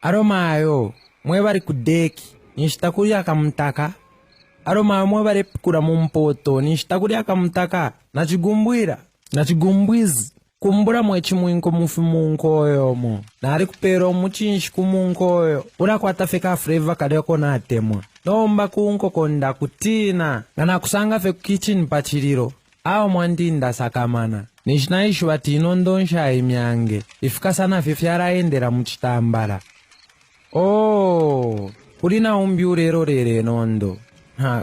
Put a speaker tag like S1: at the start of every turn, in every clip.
S1: Aromayo mwe bari kudeki nishtakuri akamutaka. Aromayo mwe bari kura mumpoto nishtakuri akamutaka. Nachigumbwizi kumbura mwechi mwinko mufi munkoyo mo. Nari kupero muchinshi kumunkoyo. Ura kwa tafeka flavor kadeko na temwa. Nomba kunko konda kutina. Nana kusanga fe kitchen pacililo. Awa mwandinda sakamana. Nishinaishi wati inondonsha imyange. Ifika sana fifyara endera muchitambala. Oh, kulina umbiurero rere nondo.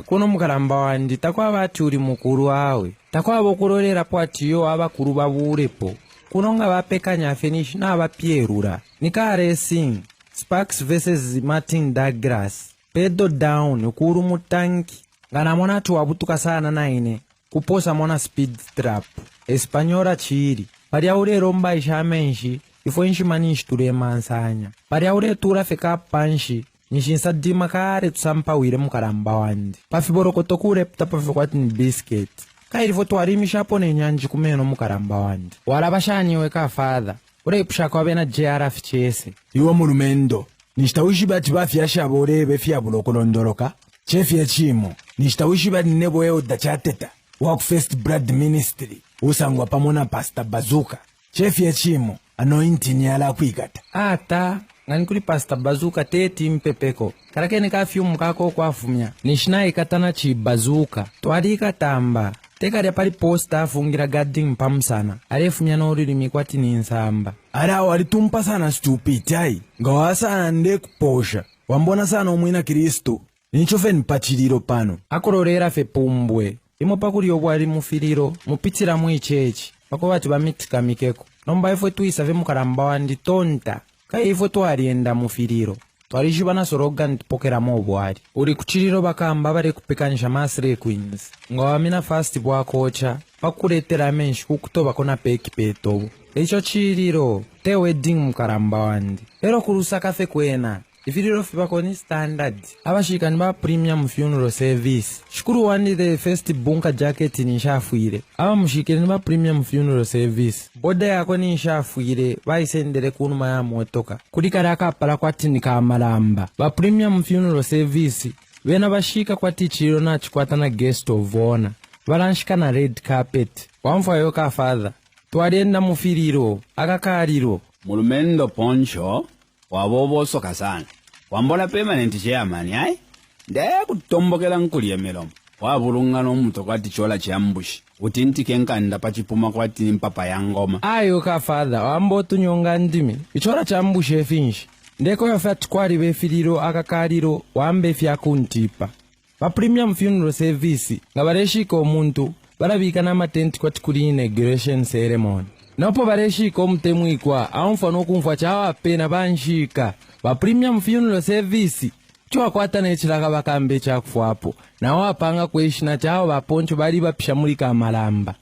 S1: Kuno mukaramba wandi takwa batu uri mukuru awe. Takwa bokurorera pwatiyo abakuru baburepo. Kunonga bapekanya finish na abapierura. Nika racing. Sparks vs Martin Douglas. Pedo down ukuru mutanki. Ngana mona tuwabutuka sana naine. Kuposa mona speed trap. Espanyora chiri. Paria ure romba ishamenshi. Ifo inshi manishi ture mansanya. Paria ure tura feka panshi. Nishinsa dima kare tusampa wire mukaramba wandi. Pafiboro kotokure pta pafikwati ni biscuit. Kairi foto warimisha pone nyanji kumeno mukaramba wandi. Wala bashani weka father. Ure ipshaka wabena JRF chese.
S2: Iwa mulumendo. Nishtawishi bati bafyasha abore befya bulokolondoroka. Chefi ya chimo. Nishtawishi bati nebo eo dachateta. Walk First Blood Ministry. Usangwa pamona Pastor Bazooka. Chefi ya chimo. Anointing yala kuikata.
S1: Ata. Ngani kuli Pastor Bazooka teti mpepeko. Karake nika fiumu kako kwa fumya. Nishina ikatana chi Bazooka. Tuarika tamba. Teka ria pali posta afungira gadding mpamsana. Arefumya no urimi kwa tini insamba.
S2: Ara walitumpa sana stupid hai. Ngawasa ande kuposha. Wambona sana umwina Kristo. Nichofe nipachililo pano.
S1: Akororera fe pumbwe. Imo pakuri obwari mufiliro. Mupitira mwichechi. Pako watu bamitika mikeko. Nomba ifo tuisave mukaramba wandi tonta. Kai ifo tuarienda mufiliro. Tuarishibana soroga nitipokera mobwari. Uri kuchiliro bakamba bari kupekanisha masre queens. Ngawamina fast bwa kocha. Pakuretera menshi kukutoba kona peki petobo. Echo chiliro. Te wedding mukaramba wandi. Ero kurusa kafe kwena. Ifiliro fibako ni standard. Abashikani ba premium funeral service. Shukuru wandi the first bunka jacket ni shafuire. Aba mushikani ba premium funeral service. Boda yako ni shafuire. Baisendere kunuma ya motoka. Kudikaraka pala kwa tini kamalamba. Ba premium funeral service. Wena bashika kwa tichiro na chikwata na guest of honor. Balanshika na red carpet. Wamfa yoka father. Tuarienda mufiliro. Akakariro.
S3: Mulumendo poncho. Waboboso kasana. Wambona permanent chairman hai? Ndaya kutombokela nkuliye melomo. Wabulunga nomuntu kwati chola chiambushi. Utintike nkanda pachipuma kwati mpapa ya ngoma.
S1: Ayo ka father, wambo tunyonga ndimi. Ichola chiambushi efinshi. Ndeko yofati kwari befiliro akakariro wambe fya kuntipa. Ba premium funeral service ngabareshika omuntu barabika na matenti kwati kuli inauguration ceremony. Nopo bareshika omutemwikwa amfano kumfwa chawa pena banshika. Ba premium funeral service chwa kwata nechilaka bakambe chakufwapo. Na wapanga kweshina chawa baponcho bali bapishamulika amalamba.